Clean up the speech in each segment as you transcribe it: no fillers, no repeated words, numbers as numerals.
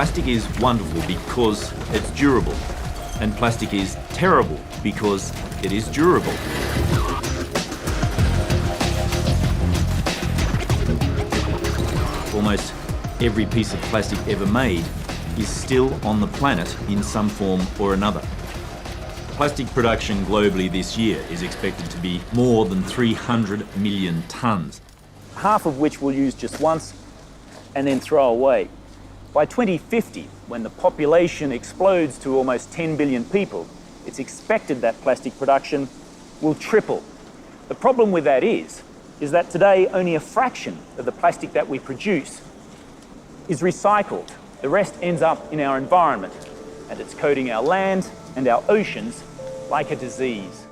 Plastic is wonderful because it's durable, and plastic is terrible because it is durable. Almost every piece of plastic ever made is still on the planet in some form or another. Plastic production globally this year is expected to be more than 300 million tonnes. Half of which we'll use just once and then throw away. By 2050, when the population explodes to almost 10 billion people, it's expected that plastic production will triple. The problem with that is that today only a fraction of the plastic that we produce is recycled. The rest ends up in our environment, and it's coating our land and our oceans like a disease.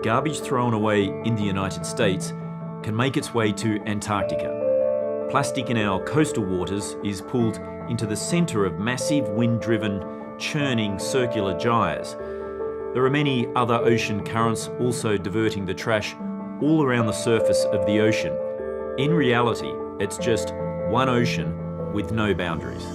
Garbage thrown away in the United States can make its way to Antarctica. Plastic in our coastal waters is pulled into the centre of massive wind-driven, churning circular gyres. There are many other ocean currents also diverting the trash all around the surface of the ocean. In reality, it's just one ocean with no boundaries.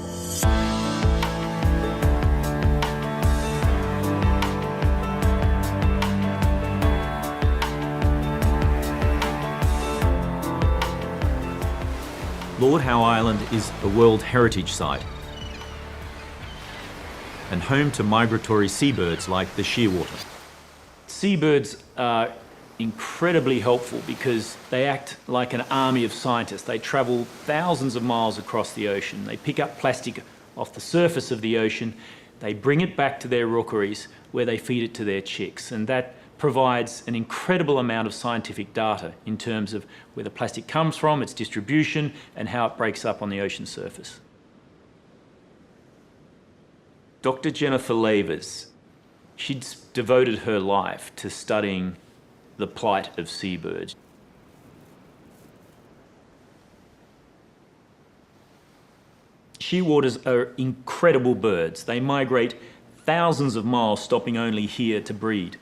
Lord Howe Island is a World Heritage Site and home to migratory seabirds like the shearwater. Seabirds are incredibly helpful because they act like an army of scientists. They travel thousands of miles across the ocean. They pick up plastic off the surface of the ocean. They bring it back to their rookeries where they feed it to their chicks. And that provides an incredible amount of scientific data in terms of where the plastic comes from, its distribution, and how it breaks up on the ocean surface. Dr. Jennifer Lavers, she'd devoted her life to studying the plight of seabirds. Shearwaters are incredible birds. They migrate thousands of miles, stopping only here to breed.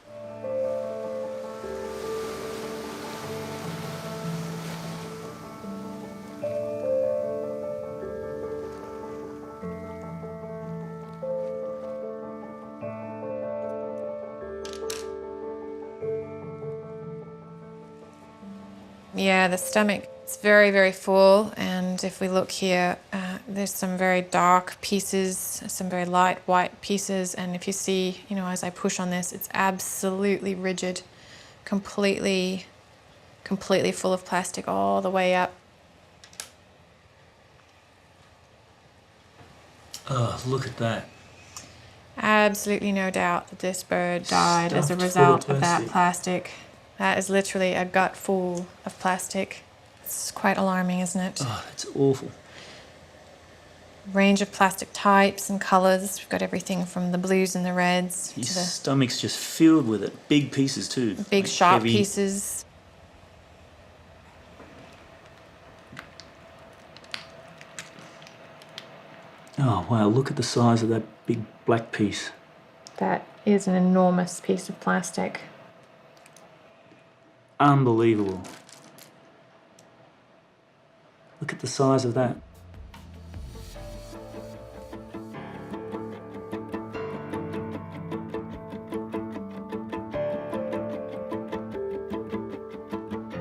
Yeah, the stomach is very, very full, and if we look here, there's some very dark pieces, some very light white pieces, and if you see, as I push on this, it's absolutely rigid, completely full of plastic all the way up. Oh, look at that. Absolutely no doubt that this bird died as a result of that plastic. That is literally a gut full of plastic. It's quite alarming, isn't it? Oh, that's awful. Range of plastic types and colours. We've got everything from the blues and the reds His to the stomach's just filled with it. Big pieces too. big sharp pieces. Oh wow, look at the size of that big black piece. That is an enormous piece of plastic. Unbelievable. Look at the size of that.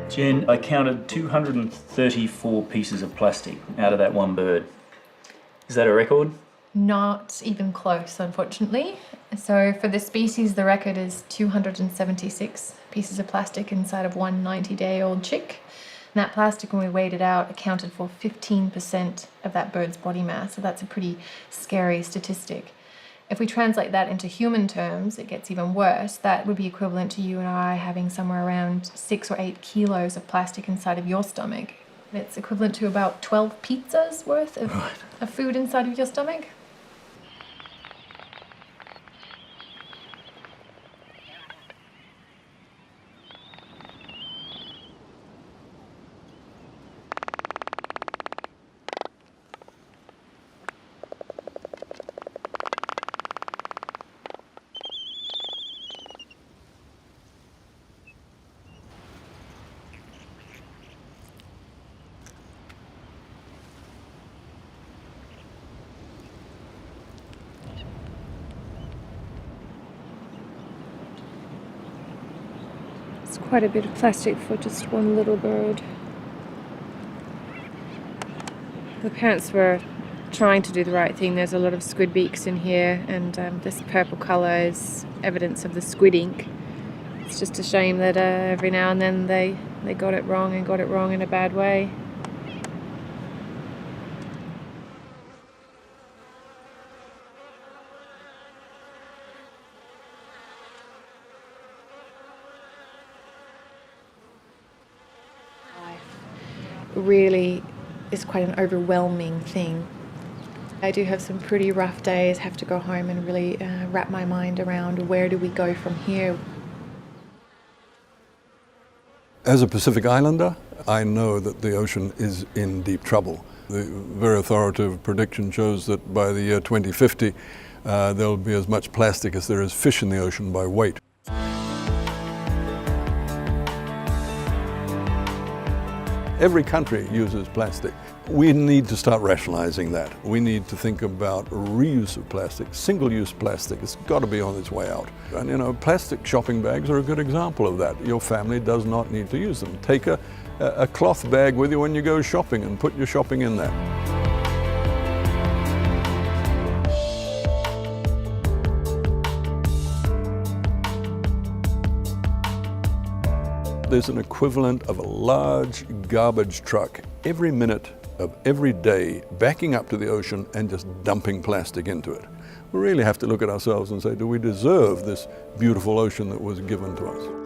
Jen, I counted 234 pieces of plastic out of that one bird. Is that a record? Not even close, unfortunately. So for this species, the record is 276 pieces of plastic inside of one 90-day-old chick. And that plastic, when we weighed it out, accounted for 15% of that bird's body mass. So that's a pretty scary statistic. If we translate that into human terms, it gets even worse. That would be equivalent to you and I having somewhere around 6 or 8 kilos of plastic inside of your stomach. It's equivalent to about 12 pizzas worth of food inside of your stomach. It's quite a bit of plastic for just one little bird. The parents were trying to do the right thing. There's a lot of squid beaks in here, and this purple colour is evidence of the squid ink. It's just a shame that every now and then they got it wrong and got it wrong in a bad way. Really is quite an overwhelming thing. I do have some pretty rough days, have to go home and really wrap my mind around where do we go from here. As a Pacific Islander, I know that the ocean is in deep trouble. The very authoritative prediction shows that by the year 2050, there'll be as much plastic as there is fish in the ocean by weight. Every country uses plastic. We need to start rationalizing that. We need to think about reuse of plastic, single-use plastic. It's got to be on its way out. And you know, plastic shopping bags are a good example of that. Your family does not need to use them. Take a cloth bag with you when you go shopping and put your shopping in there. There's an equivalent of a large garbage truck every minute of every day backing up to the ocean and just dumping plastic into it. We really have to look at ourselves and say, do we deserve this beautiful ocean that was given to us?